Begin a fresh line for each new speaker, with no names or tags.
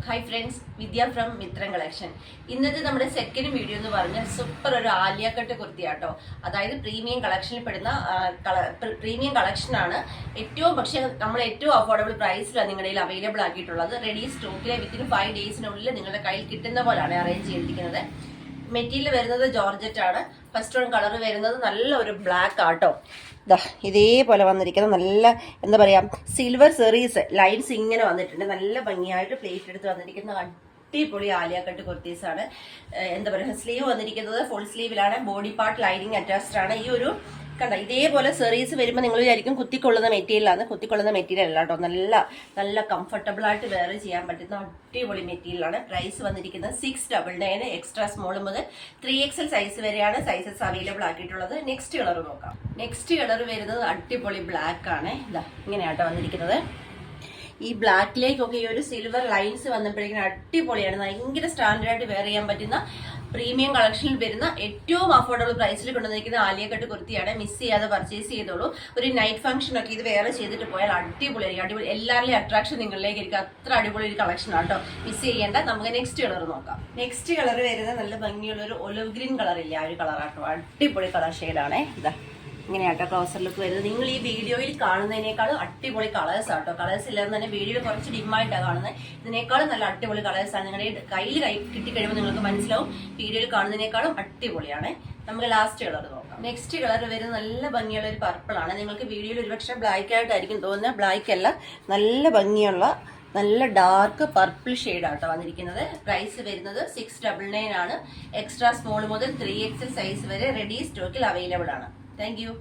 Hi friends, Vidya from Mithram collection. ഇന്നത്തെ നമ്മുടെ second video എന്ന് പറഞ്ഞാൽ സൂപ്പർ ഒരു ആലിയ കട്ട് കുർത്തിയാട്ടോ. അതായത് പ്രീമിയം കളക്ഷനിൽ പെടുന്ന പ്രീമിയം കളക്ഷനാണ്. പക്ഷേ നമ്മൾ ഏറ്റവും അഫോർഡബിൾ പ്രൈസിലാണ് നിങ്ങളുടെ കയ്യിൽ അവൈലബിൾ ആക്കിയിട്ടുള്ളത്. റെഡി സ്റ്റോക്കിലെ വിത്തിൻ 5 ഡേയ്സിനുള്ളിൽ നിങ്ങളുടെ കയ്യിൽ കിട്ടുന്ന പോലാണ് അറേഞ്ച് ചെയ്തിരിക്കുന്നത്. മെറ്റീരിയൽ വരുന്നത് ജോർജറ്റ് ആണ്. ഫസ്റ്റ് വൺ കളർ വരുന്നത് നല്ല ഒരു ബ്ലാക്ക് ആട്ടോ. ഇതേപോലെ വന്നിരിക്കുന്ന നല്ല എന്താ പറയുക സിൽവർ സെറീസ് ലൈൻസ് ഇങ്ങനെ വന്നിട്ടുണ്ട്. നല്ല ഭംഗിയായിട്ട് പ്ലേറ്റ് എടുത്ത് വന്നിരിക്കുന്ന അടിപൊളി ആലിയ കട്ട് കുർത്തീസാണ്. എന്താ പറയുക, സ്ലീവ് വന്നിരിക്കുന്നത് ഫുൾ സ്ലീവിലാണ്. ബോഡി പാർട്ട് ലൈനിങ് അറ്റാച്ച്ഡ് ആണ്. ഈ ഒരു കണ്ട ഇതേപോലെ സെറീസ് വരുമ്പോൾ നിങ്ങൾ വിചാരിക്കും കുത്തിക്കൊള്ളുന്ന മെറ്റീരിയലാണ്. കുത്തിക്കൊള്ളുന്ന മെറ്റീരിയൽ അല്ല കേട്ടോ. നല്ല നല്ല കംഫർട്ടബിൾ ആയിട്ട് വെയർ ചെയ്യാൻ പറ്റുന്ന അടിപൊളി മെറ്റീരിയലാണ്. പ്രൈസ് വന്നിരിക്കുന്നത് 699. എക്സ്ട്രാ സ്മോൾ മുതൽ 3XL സൈസ് വരെയാണ് സൈസസ് അവൈലബിൾ ആക്കിയിട്ടുള്ളത്. നെക്സ്റ്റ് കളർ നോക്കാം. നെക്സ്റ്റ് കളർ വരുന്നത് അടിപൊളി ബ്ലാക്ക് ആണ്. ഇതാ ഇങ്ങനെയാട്ടോ വന്നിരിക്കുന്നത്. ഈ ബ്ലാക്കിലേക്കൊക്കെ ഈ ഒരു സിൽവർ ലൈൻസ് വന്നപ്പോഴേക്കും അടിപൊളിയാണ്. ഭയങ്കര സ്റ്റാൻഡേർഡായിട്ട് വെയർ ചെയ്യാൻ പറ്റുന്ന പ്രീമിയം കളക്ഷനിൽ വരുന്ന ഏറ്റവും അഫോർഡബിൾ പ്രൈസിൽ കൊണ്ടുവന്നിരിക്കുന്ന ആലിയ കട്ട് കുർത്തിയാണ്. മിസ് ചെയ്യാതെ പർച്ചേസ് ചെയ്തോളൂ. ഒരു നൈറ്റ് ഫംഗ്ഷൻ ഒക്കെ ഇത് വെയർ ചെയ്തിട്ട് പോയാൽ അടിപൊളിയായിരിക്കും. അടിപൊളി എല്ലാവരുടെയും അട്രാക്ഷൻ നിങ്ങളിലേക്ക് ആയിരിക്കും. അത്ര അടിപൊളി ഒരു കളക്ഷൻ ആട്ടോ. മിസ് ചെയ്യേണ്ട. നമുക്ക് നെക്സ്റ്റ് കളർ നോക്കാം. നെക്സ്റ്റ് കളർ വരുന്നത് നല്ല ഭംഗിയുള്ള ഒരു ഒലിവ് ഗ്രീൻ കളർ ഇല്ല, ആ ഒരു കളറാട്ടോ. അടിപൊളി കളർ ഷെയ്ഡാണേ. ഇതാ ഇങ്ങനെയാട്ടോ ക്ലോസർ ലുക്ക് വരുന്നത്. നിങ്ങൾ ഈ വീഡിയോയിൽ കാണുന്നതിനേക്കാളും അടിപൊളി കളേഴ്സ് ആട്ടോ. കളേഴ്സ് ഇല്ലാതെ തന്നെ വീഡിയോയിൽ കുറച്ച് ഡിമ്മായിട്ടാണ് കാണുന്നത്. ഇതിനേക്കാളും നല്ല അടിപൊളി കളേഴ്സാണ്. നിങ്ങളുടെ കയ്യിൽ കിട്ടിക്കഴിയുമ്പോൾ നിങ്ങൾക്ക് മനസ്സിലാവും വീഡിയോയിൽ കാണുന്നതിനേക്കാളും അടിപൊളിയാണ്. നമുക്ക് ലാസ്റ്റ് കളർ നോക്കാം. നെക്സ്റ്റ് കളർ വരുന്നത് നല്ല ഭംഗിയുള്ള ഒരു പർപ്പിൾ ആണ്. നിങ്ങൾക്ക് വീഡിയോയിൽ ഒരുപക്ഷെ ബ്ലാക്ക് ആയിട്ടായിരിക്കും തോന്നുന്നത്. ബ്ലാക്ക് അല്ല, നല്ല ഭംഗിയുള്ള നല്ല ഡാർക്ക് പർപ്പിൾ ഷെയ്ഡാട്ടോ വന്നിരിക്കുന്നത്. പ്രൈസ് വരുന്നത് 699 ആണ്. എക്സ്ട്രാ സ്മോൾ മുതൽ 3XL സൈസ് വരെ റെഡി സ്റ്റോക്കിൽ അവൈലബിൾ ആണ്. Thank you.